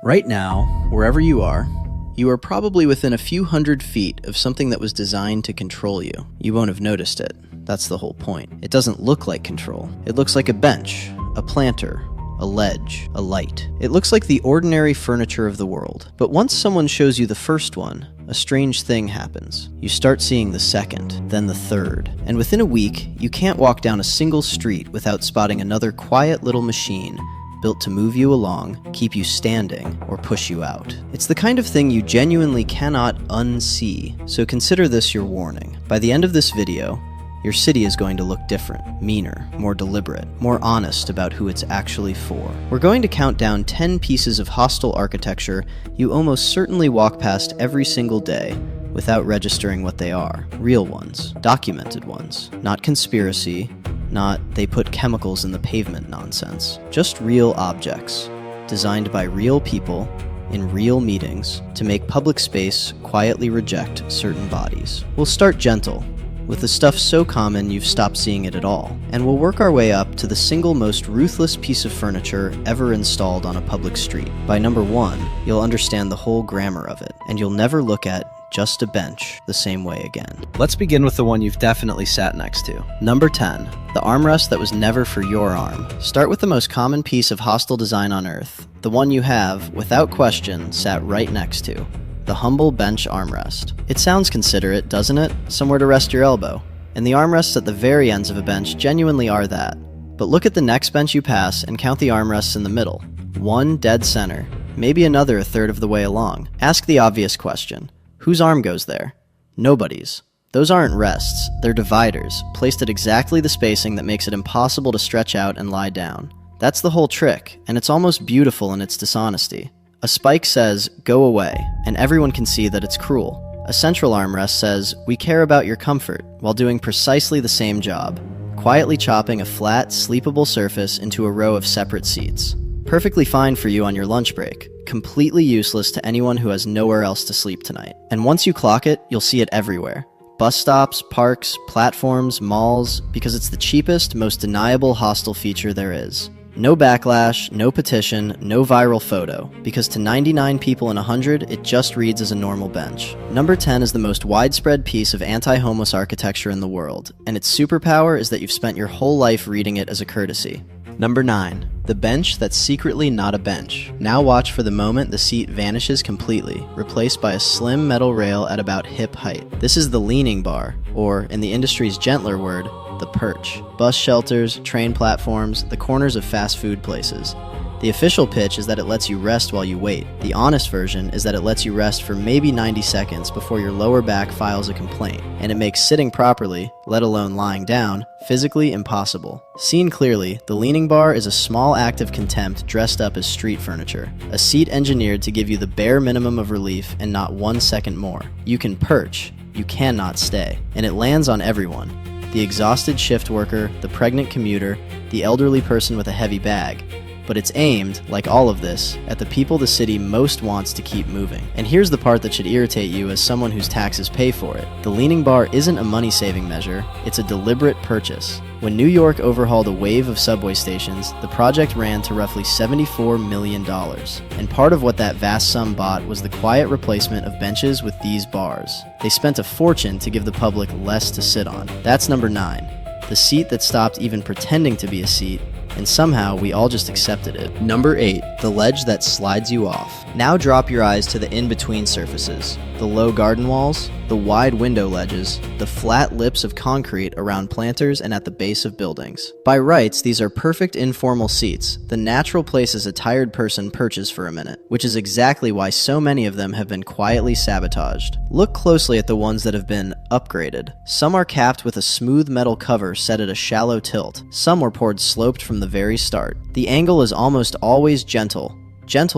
Right now, wherever you are probably within a few hundred feet of something that was designed to control you. You won't have noticed it. That's the whole point. It doesn't look like control. It looks like a bench, a planter, a ledge, a light. It looks like the ordinary furniture of the world. But once someone shows you the first one, a strange thing happens. You start seeing the second, then the third. And within a week, you can't walk down a single street without spotting another quiet little machine built to move you along, keep you standing, or push you out. It's the kind of thing you genuinely cannot unsee, so consider this your warning. By the end of this video, your city is going to look different, meaner, more deliberate, more honest about who it's actually for. We're going to count down 10 pieces of hostile architecture you almost certainly walk past every single day without registering what they are. Real ones, documented ones, not conspiracy, not they put chemicals in the pavement nonsense. Just real objects, designed by real people in real meetings to make public space quietly reject certain bodies. We'll start gentle, with the stuff so common you've stopped seeing it at all, and we'll work our way up to the single most ruthless piece of furniture ever installed on a public street. By number 1, you'll understand the whole grammar of it, and you'll never look at just a bench the same way again. Let's begin with the one you've definitely sat next to. Number 10, the armrest that was never for your arm. Start with the most common piece of hostile design on Earth, the one you have, without question, sat right next to. The humble bench armrest. It sounds considerate, doesn't it? Somewhere to rest your elbow. And the armrests at the very ends of a bench genuinely are that. But look at the next bench you pass and count the armrests in the middle. One dead center, maybe another a third of the way along. Ask the obvious question. Whose arm goes there? Nobody's. Those aren't rests, they're dividers, placed at exactly the spacing that makes it impossible to stretch out and lie down. That's the whole trick, and it's almost beautiful in its dishonesty. A spike says, go away, and everyone can see that it's cruel. A central armrest says, we care about your comfort, while doing precisely the same job, quietly chopping a flat, sleepable surface into a row of separate seats. Perfectly fine for you on your lunch break, completely useless to anyone who has nowhere else to sleep tonight. And once you clock it, you'll see it everywhere. Bus stops, parks, platforms, malls, because it's the cheapest, most deniable hostile feature there is. No backlash, no petition, no viral photo, because to 99 people in 100, it just reads as a normal bench. Number 10 is the most widespread piece of anti-homeless architecture in the world, and its superpower is that you've spent your whole life reading it as a courtesy. Number 9. The bench that's secretly not a bench. Now watch for the moment the seat vanishes completely, replaced by a slim metal rail at about hip height. This is the leaning bar, or, in the industry's gentler word, the perch. Bus shelters, train platforms, the corners of fast food places. The official pitch is that it lets you rest while you wait. The honest version is that it lets you rest for maybe 90 seconds before your lower back files a complaint, and it makes sitting properly, let alone lying down, physically impossible. Seen clearly, the leaning bar is a small act of contempt dressed up as street furniture, a seat engineered to give you the bare minimum of relief and not 1 second more. You can perch, you cannot stay, and it lands on everyone. The exhausted shift worker, the pregnant commuter, the elderly person with a heavy bag. But it's aimed, like all of this, at the people the city most wants to keep moving. And here's the part that should irritate you as someone whose taxes pay for it. The leaning bar isn't a money-saving measure, it's a deliberate purchase. When New York overhauled a wave of subway stations, the project ran to roughly $74 million. And part of what that vast sum bought was the quiet replacement of benches with these bars. They spent a fortune to give the public less to sit on. That's number 9. The seat that stopped even pretending to be a seat, and somehow we all just accepted it. Number 8, the ledge that slides you off. Now drop your eyes to the in-between surfaces. The low garden walls, the wide window ledges, the flat lips of concrete around planters and at the base of buildings. By rights, these are perfect informal seats, the natural places a tired person perches for a minute, which is exactly why so many of them have been quietly sabotaged. Look closely at the ones that have been upgraded. Some are capped with a smooth metal cover set at a shallow tilt. Some were poured sloped from the very start. The angle is almost always gentle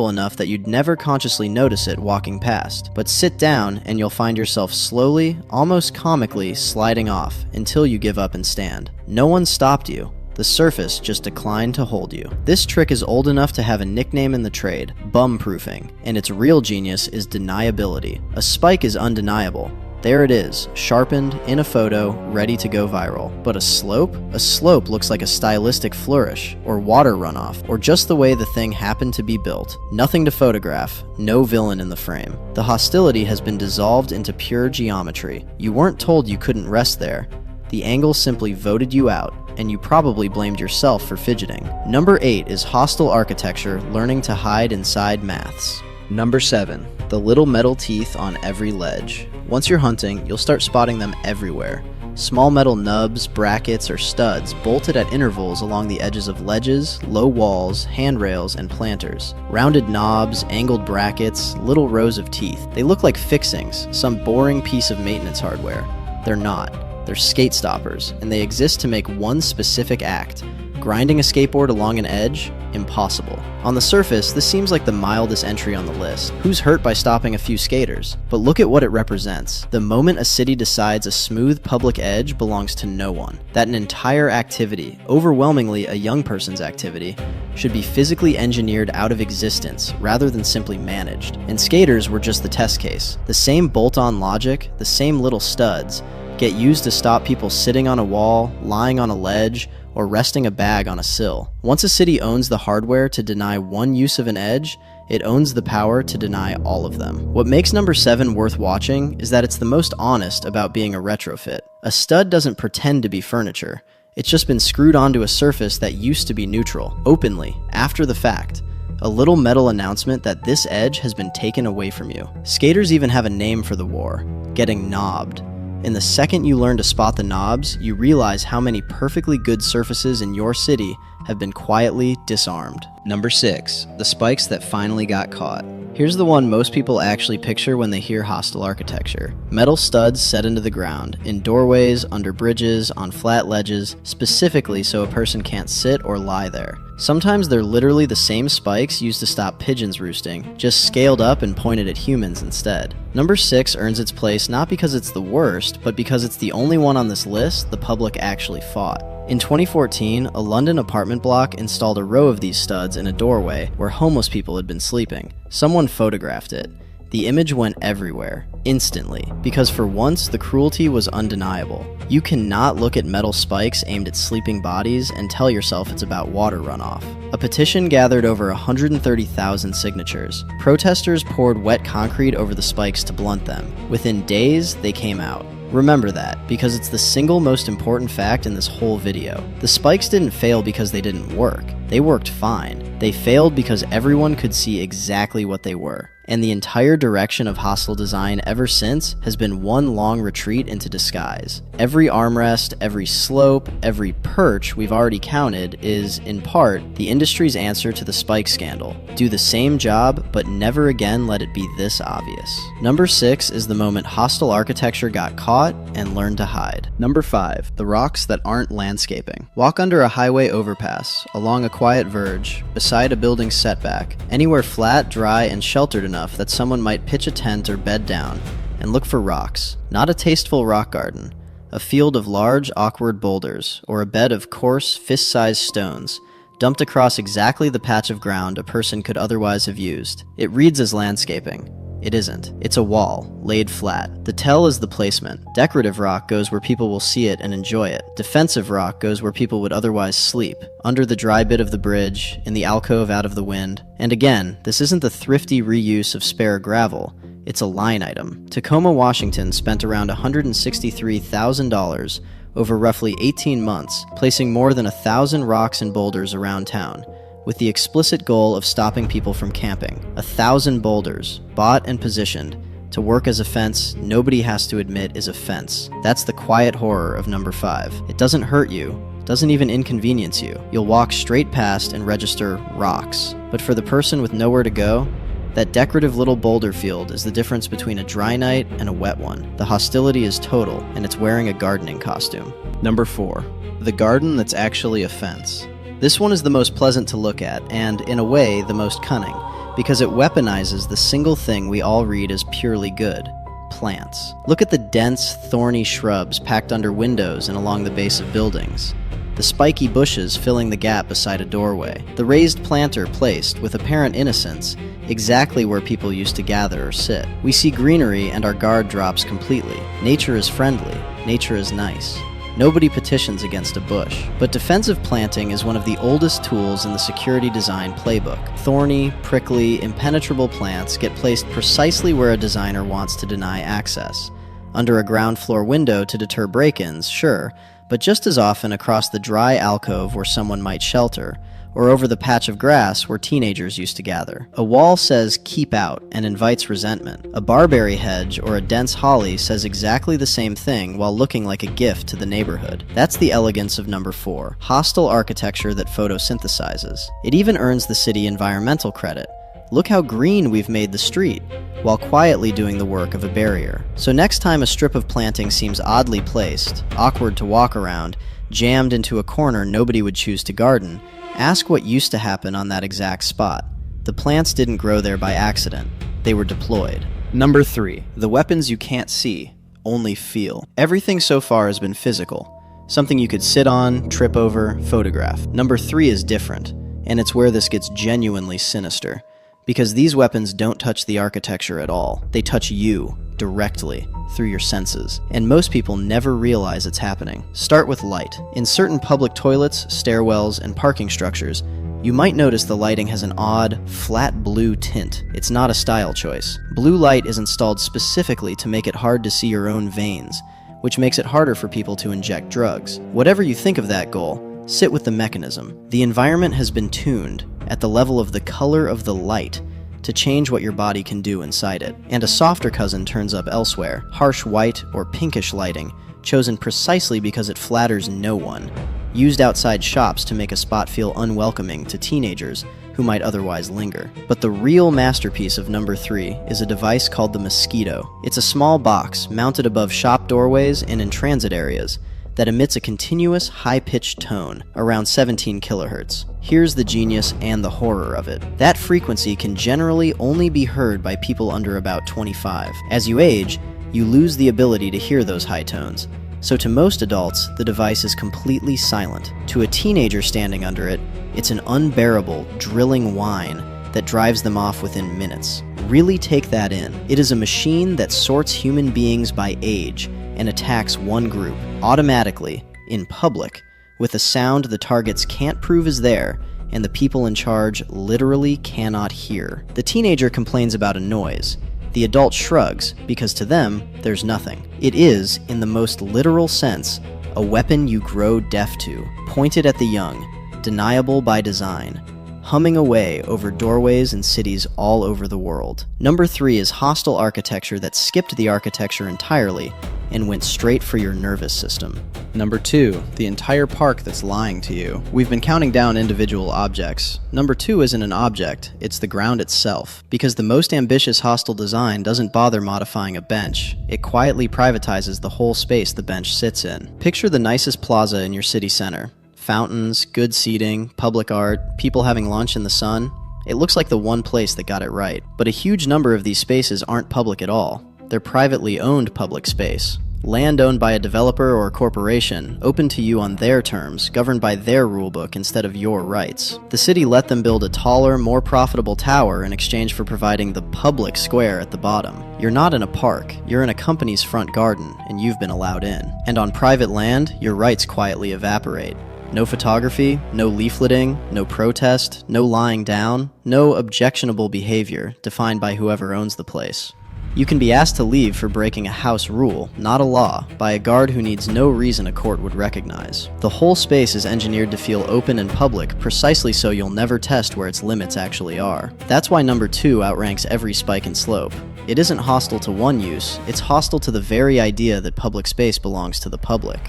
enough that you'd never consciously notice it walking past. But sit down and you'll find yourself slowly, almost comically, sliding off until you give up and stand. No one stopped you. The surface just declined to hold you. This trick is old enough to have a nickname in the trade, bum-proofing, and its real genius is deniability. A spike is undeniable. There it is, sharpened, in a photo, ready to go viral. But a slope? A slope looks like a stylistic flourish, or water runoff, or just the way the thing happened to be built. Nothing to photograph, no villain in the frame. The hostility has been dissolved into pure geometry. You weren't told you couldn't rest there. The angle simply voted you out, and you probably blamed yourself for fidgeting. Number 8 is hostile architecture learning to hide inside maths. Number 7, the little metal teeth on every ledge. Once you're hunting, you'll start spotting them everywhere. Small metal nubs, brackets, or studs bolted at intervals along the edges of ledges, low walls, handrails, and planters. Rounded knobs, angled brackets, little rows of teeth. They look like fixings, some boring piece of maintenance hardware. They're not. They're skate stoppers, and they exist to make one specific act. Grinding a skateboard along an edge? Impossible. On the surface, this seems like the mildest entry on the list. Who's hurt by stopping a few skaters? But look at what it represents. The moment a city decides a smooth public edge belongs to no one. That an entire activity, overwhelmingly a young person's activity, should be physically engineered out of existence rather than simply managed. And skaters were just the test case. The same bolt-on logic, the same little studs, get used to stop people sitting on a wall, lying on a ledge, or resting a bag on a sill. Once a city owns the hardware to deny one use of an edge, it owns the power to deny all of them. What makes number 7 worth watching is that it's the most honest about being a retrofit. A stud doesn't pretend to be furniture. It's just been screwed onto a surface that used to be neutral, openly, after the fact. A little metal announcement that this edge has been taken away from you. Skaters even have a name for the war: getting knobbed. And the second you learn to spot the knobs, you realize how many perfectly good surfaces in your city have been quietly disarmed. Number 6, the spikes that finally got caught. Here's the one most people actually picture when they hear hostile architecture. Metal studs set into the ground, in doorways, under bridges, on flat ledges, specifically so a person can't sit or lie there. Sometimes they're literally the same spikes used to stop pigeons roosting, just scaled up and pointed at humans instead. Number 6 earns its place not because it's the worst, but because it's the only one on this list the public actually fought. In 2014, a London apartment block installed a row of these studs in a doorway where homeless people had been sleeping. Someone photographed it. The image went everywhere, instantly, because for once the cruelty was undeniable. You cannot look at metal spikes aimed at sleeping bodies and tell yourself it's about water runoff. A petition gathered over 130,000 signatures. Protesters poured wet concrete over the spikes to blunt them. Within days, they came out. Remember that, because it's the single most important fact in this whole video. The spikes didn't fail because they didn't work. They worked fine. They failed because everyone could see exactly what they were. And the entire direction of hostile design ever since has been one long retreat into disguise. Every armrest, every slope, every perch we've already counted is, in part, the industry's answer to the spike scandal. Do the same job, but never again let it be this obvious. Number 6 is the moment hostile architecture got caught and learned to hide. Number 5, the rocks that aren't landscaping. Walk under a highway overpass, along a quiet verge, beside a building's setback, anywhere flat, dry, and sheltered enough that someone might pitch a tent or bed down, and look for rocks. Not a tasteful rock garden, a field of large, awkward boulders, or a bed of coarse, fist-sized stones, dumped across exactly the patch of ground a person could otherwise have used. It reads as landscaping. It isn't. It's a wall, laid flat. The tell is the placement. Decorative rock goes where people will see it and enjoy it. Defensive rock goes where people would otherwise sleep, under the dry bit of the bridge, in the alcove out of the wind. And again, this isn't the thrifty reuse of spare gravel. It's a line item. Tacoma, Washington spent around $163,000 over roughly 18 months, placing more than 1,000 rocks and boulders around town, with the explicit goal of stopping people from camping. 1,000 boulders, bought and positioned, to work as a fence nobody has to admit is a fence. That's the quiet horror of number 5. It doesn't hurt you, doesn't even inconvenience you. You'll walk straight past and register rocks. But for the person with nowhere to go, that decorative little boulder field is the difference between a dry night and a wet one. The hostility is total, and it's wearing a gardening costume. Number 4, the garden that's actually a fence. This one is the most pleasant to look at, and, in a way, the most cunning, because it weaponizes the single thing we all read as purely good: plants. Look at the dense, thorny shrubs packed under windows and along the base of buildings. the spiky bushes filling the gap beside a doorway, the raised planter placed, with apparent innocence, exactly where people used to gather or sit. We see greenery and our guard drops completely. Nature is friendly. Nature is nice. Nobody petitions against a bush. But defensive planting is one of the oldest tools in the security design playbook. Thorny, prickly, impenetrable plants get placed precisely where a designer wants to deny access. Under a ground floor window to deter break-ins, sure, but just as often across the dry alcove where someone might shelter, or over the patch of grass where teenagers used to gather. A wall says keep out and invites resentment. A barberry hedge or a dense holly says exactly the same thing while looking like a gift to the neighborhood. That's the elegance of number 4, hostile architecture that photosynthesizes. It even earns the city environmental credit. Look how green we've made the street, while quietly doing the work of a barrier. So next time a strip of planting seems oddly placed, awkward to walk around, jammed into a corner nobody would choose to garden, ask what used to happen on that exact spot. The plants didn't grow there by accident. They were deployed. Number 3, the weapons you can't see, only feel. Everything so far has been physical. Something you could sit on, trip over, photograph. Number 3 is different, and it's where this gets genuinely sinister. Because these weapons don't touch the architecture at all. They touch you, directly, through your senses. And most people never realize it's happening. Start with light. In certain public toilets, stairwells, and parking structures, you might notice the lighting has an odd, flat blue tint. It's not a style choice. Blue light is installed specifically to make it hard to see your own veins, which makes it harder for people to inject drugs. Whatever you think of that goal, sit with the mechanism. The environment has been tuned, at the level of the color of the light, to change what your body can do inside it. And a softer cousin turns up elsewhere, harsh white or pinkish lighting, chosen precisely because it flatters no one, used outside shops to make a spot feel unwelcoming to teenagers who might otherwise linger. But the real masterpiece of number 3 is a device called the Mosquito. It's a small box mounted above shop doorways and in transit areas that emits a continuous, high-pitched tone, around 17 kilohertz. Here's the genius and the horror of it. That frequency can generally only be heard by people under about 25. As you age, you lose the ability to hear those high tones. So to most adults, the device is completely silent. To a teenager standing under it, it's an unbearable, drilling whine that drives them off within minutes. Really take that in. It is a machine that sorts human beings by age and attacks one group, automatically, in public, with a sound the targets can't prove is there, and the people in charge literally cannot hear. The teenager complains about a noise. The adult shrugs, because to them, there's nothing. It is, in the most literal sense, a weapon you grow deaf to, pointed at the young, deniable by design, humming away over doorways in cities all over the world. Number 3 is hostile architecture that skipped the architecture entirely and went straight for your nervous system. Number 2, the entire park that's lying to you. We've been counting down individual objects. Number 2 isn't an object, it's the ground itself. Because the most ambitious hostile design doesn't bother modifying a bench. It quietly privatizes the whole space the bench sits in. Picture the nicest plaza in your city center. Fountains, good seating, public art, people having lunch in the sun. It looks like the one place that got it right. But a huge number of these spaces aren't public at all. They're privately owned public space. Land owned by a developer or a corporation, open to you on their terms, governed by their rulebook instead of your rights. The city let them build a taller, more profitable tower in exchange for providing the public square at the bottom. You're not in a park, you're in a company's front garden, and you've been allowed in. And on private land, your rights quietly evaporate. No photography, no leafleting, no protest, no lying down, no objectionable behavior defined by whoever owns the place. You can be asked to leave for breaking a house rule, not a law, by a guard who needs no reason a court would recognize. The whole space is engineered to feel open and public precisely so you'll never test where its limits actually are. That's why number 2 outranks every spike and slope. It isn't hostile to one use, it's hostile to the very idea that public space belongs to the public.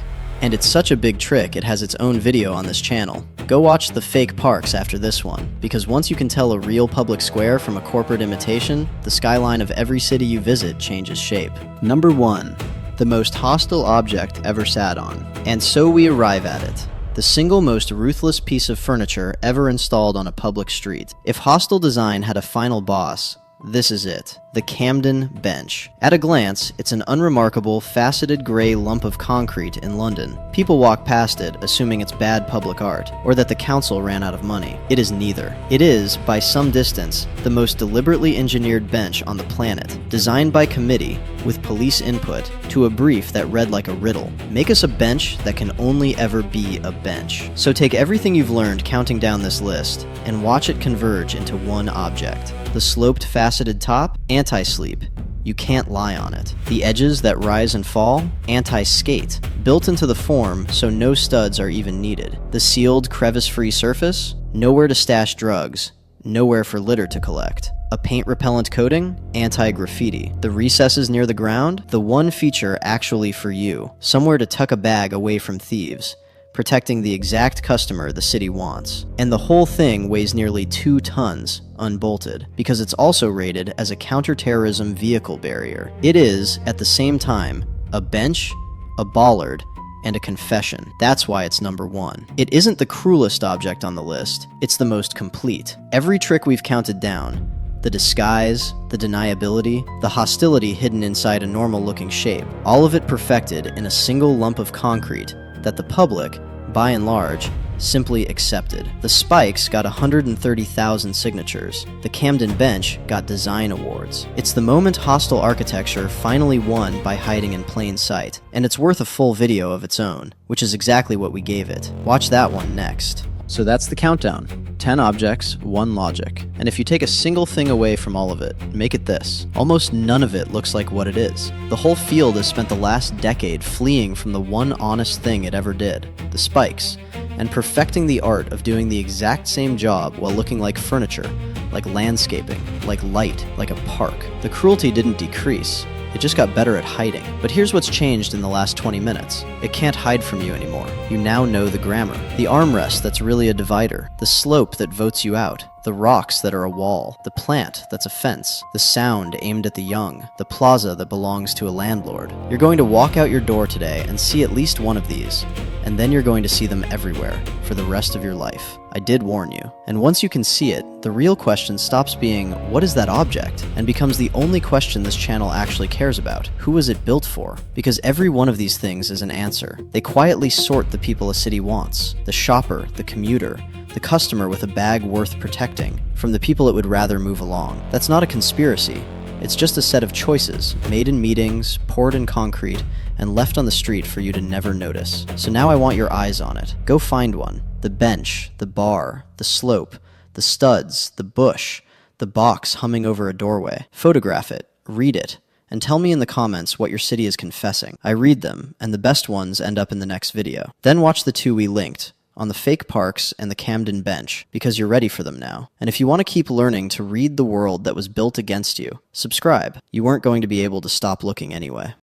And it's such a big trick, it has its own video on this channel. Go watch the fake parks after this one, because once you can tell a real public square from a corporate imitation, the skyline of every city you visit changes shape. Number 1, the most hostile object ever sat on. And so we arrive at it. The single most ruthless piece of furniture ever installed on a public street. If hostile design had a final boss, this is it. The Camden bench. At a glance, it's an unremarkable, faceted gray lump of concrete in London. People walk past it, assuming it's bad public art, or that the council ran out of money. It is neither. It is, by some distance, the most deliberately engineered bench on the planet, designed by committee, with police input, to a brief that read like a riddle. Make us a bench that can only ever be a bench. So take everything you've learned counting down this list, and watch it converge into one object. The sloped, faceted top, anti-sleep. You can't lie on it. The edges that rise and fall, anti-skate. Built into the form so no studs are even needed. The sealed, crevice-free surface, nowhere to stash drugs, nowhere for litter to collect. A paint-repellent coating, anti-graffiti. The recesses near the ground, the one feature actually for you. Somewhere to tuck a bag away from thieves, protecting the exact customer the city wants. And the whole thing weighs nearly 2 tons, unbolted, because it's also rated as a counterterrorism vehicle barrier. It is, at the same time, a bench, a bollard, and a confession. That's why it's number 1. It isn't the cruelest object on the list, it's the most complete. Every trick we've counted down, the disguise, the deniability, the hostility hidden inside a normal-looking shape, all of it perfected in a single lump of concrete that the public, by and large, simply accepted. The spikes got 130,000 signatures. The Camden bench got design awards. It's the moment hostile architecture finally won by hiding in plain sight, and it's worth a full video of its own, which is exactly what we gave it. Watch that one next. So that's the countdown. 10 objects, 1 logic. And if you take a single thing away from all of it, make it this. Almost none of it looks like what it is. The whole field has spent the last decade fleeing from the one honest thing it ever did, the spikes, and perfecting the art of doing the exact same job while looking like furniture, like landscaping, like light, like a park. The cruelty didn't decrease. It just got better at hiding. But here's what's changed in the last 20 minutes. It can't hide from you anymore. You now know the grammar. The armrest that's really a divider. The slope that votes you out. The rocks that are a wall. The plant that's a fence. The sound aimed at the young. The plaza that belongs to a landlord. You're going to walk out your door today and see at least one of these. And then you're going to see them everywhere for the rest of your life. I did warn you. And once you can see it, the real question stops being, what is that object? And becomes the only question this channel actually cares about. Who is it built for? Because every one of these things is an answer. They quietly sort the people a city wants. The shopper, the commuter, the customer with a bag worth protecting, from the people it would rather move along. That's not a conspiracy. It's just a set of choices, made in meetings, poured in concrete, and left on the street for you to never notice. So now I want your eyes on it. Go find one. The bench, the bar, the slope, the studs, the bush, the box humming over a doorway. Photograph it, read it, and tell me in the comments what your city is confessing. I read them, and the best ones end up in the next video. Then watch the 2 we linked, on the fake parks and the Camden bench, because you're ready for them now. And if you want to keep learning to read the world that was built against you, subscribe. You weren't going to be able to stop looking anyway.